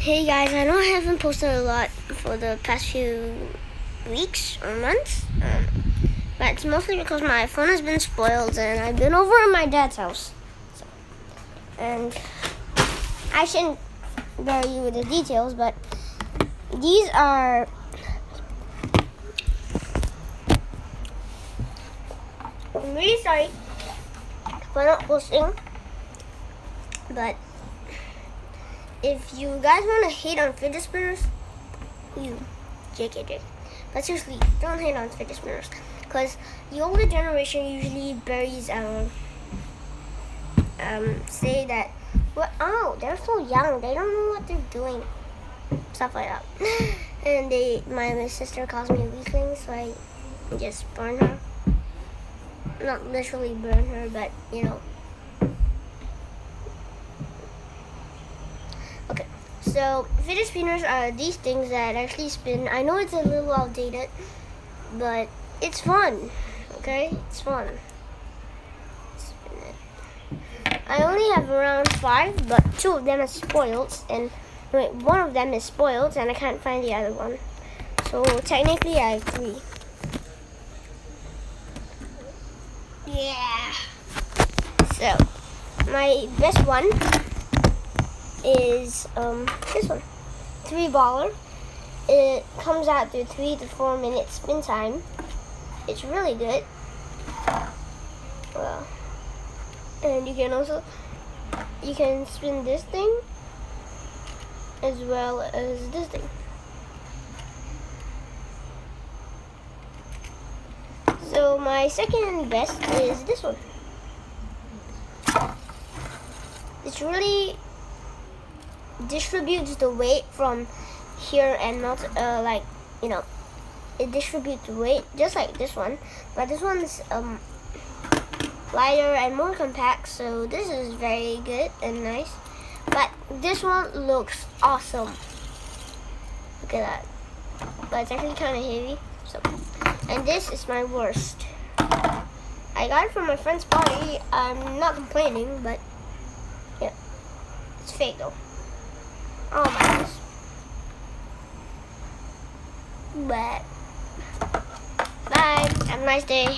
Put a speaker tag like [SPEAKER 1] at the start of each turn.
[SPEAKER 1] Hey guys, I know I haven't posted a lot for the past few weeks or months, but it's mostly because my phone has been spoiled and I've been over at my dad's house. And I shouldn't bore you with the details, but these are I'm really sorry for not posting, but if you guys want to hate on fidget spinners, JKJ. But seriously, don't hate on fidget spinners, because the older generation usually buries say that, oh, they're so young, they don't know what they're doing, stuff like that. And my sister calls me a weakling, so I just burn her. Not literally burn her, but you know. Okay, so fidget spinners are these things that actually spin. I know it's a little outdated, but it's fun. Okay, it's fun. Spin it. I only have around 5, but 2 of them are spoiled, and wait, 1 of them is spoiled, and I can't find the other one. So technically, I have 3. Yeah. So my best one is this one, 3 baller. It comes out to 3 to 4 minutes spin time. It's really good. Well, and you can spin this thing as well as this thing. So my second best is this one. It's really distributes the weight from here and not it distributes the weight just like this one, but this one's lighter and more compact, so this is very good and nice. But this one looks awesome. Look at that. But it's actually kind of heavy. So, and this is my worst. I got it from my friend's party. I'm not complaining, but yeah, it's fake though. Oh my goodness. But bye. Have a nice day.